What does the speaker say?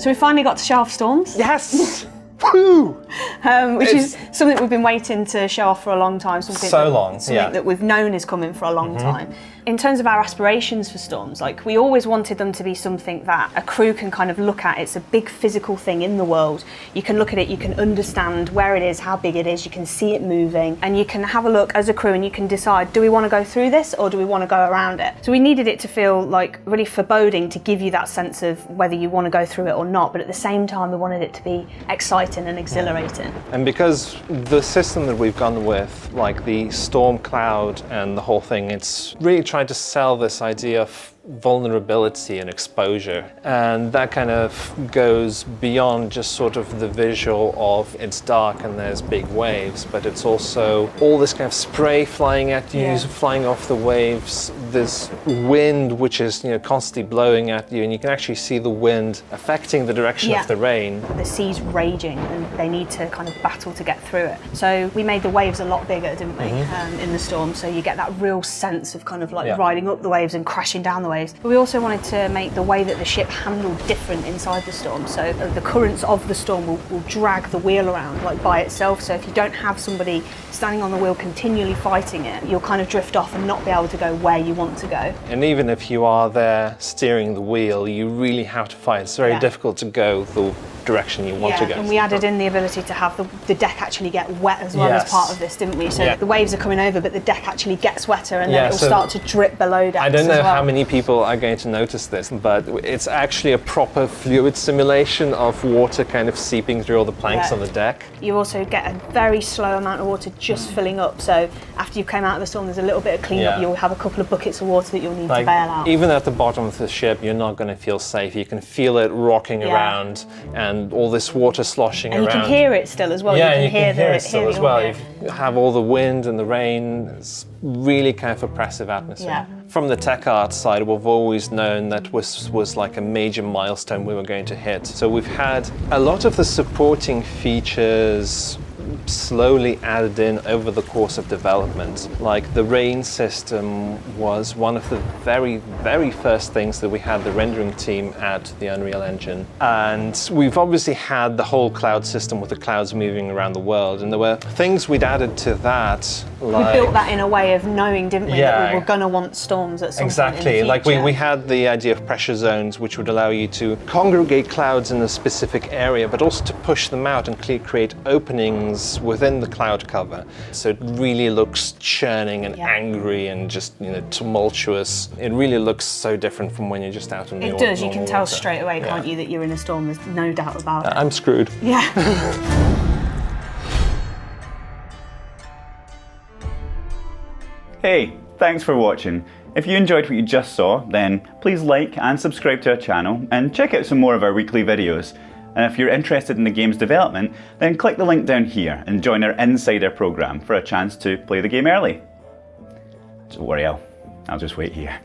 So we finally got to show off storms. Yes! Woo! Which is something we've been waiting to show off for a long time. Something that we've known is coming for a long time. In terms of our aspirations for storms, like we always wanted them to be something that a crew can kind of look at. It's a big physical thing in the world. You can look at it, you can understand where it is, how big it is, you can see it moving, and you can have a look as a crew and you can decide, do we want to go through this or do we want to go around it? So we needed it to feel like really foreboding, to give you that sense of whether you want to go through it or not, but at the same time we wanted it to be exciting and exhilarating. And because the system that we've gone with, like the storm cloud and the whole thing, it's really trying to sell this idea of vulnerability and exposure, and that kind of goes beyond just sort of the visual of it's dark and there's big waves, but it's also all this kind of spray flying at you, flying off the waves, this wind which is constantly blowing at you, and you can actually see the wind affecting the direction of the rain. The sea's raging and they need to kind of battle to get through it. So we made the waves a lot bigger, didn't we, in the storm, so you get that real sense of kind of like riding up the waves and crashing down the waves. But we also wanted to make the way that the ship handled different inside the storm. So the currents of the storm will drag the wheel around like by itself. So if you don't have somebody standing on the wheel continually fighting it, you'll kind of drift off and not be able to go where you want to go. And even if you are there steering the wheel, you really have to fight. It's very difficult to go the direction you want to go. And we added in the ability to have the deck actually get wet as well as part of this, didn't we? So the waves are coming over, but the deck actually gets wetter, and then it'll start to drip below decks. I don't know how many people are going to notice this, but it's actually a proper fluid simulation of water kind of seeping through all the planks on the deck. You also get a very slow amount of water just filling up, so after you came out of the storm there's a little bit of cleanup. You'll have a couple of buckets of water that you'll need to bail out. Even at the bottom of the ship you're not going to feel safe. You can feel it rocking around and all this water sloshing around. And you can hear it still as well. Yeah, you can hear it still as well. You have all the wind and the rain. It's really kind of oppressive atmosphere. From the tech art side, we've always known that was like a major milestone we were going to hit. So we've had a lot of the supporting features slowly added in over the course of development. Like the rain system was one of the very, very first things that we had the rendering team add to the Unreal Engine. And we've obviously had the whole cloud system with the clouds moving around the world, and there were things we'd added to that. Like, we built that in a way of knowing, didn't we, that we were going to want storms at some point in the future. Like we had the idea of pressure zones, which would allow you to congregate clouds in a specific area, but also to push them out and create openings within the cloud cover. So it really looks churning and angry and just tumultuous. It really looks so different from when you're just out in the water. It does. You can tell straight away, can't you, that you're in a storm. There's no doubt about it. I'm screwed. Yeah. Hey, thanks for watching. If you enjoyed what you just saw, then please like and subscribe to our channel and check out some more of our weekly videos. And if you're interested in the game's development, then click the link down here and join our Insider program for a chance to play the game early. Don't worry, I'll just wait here.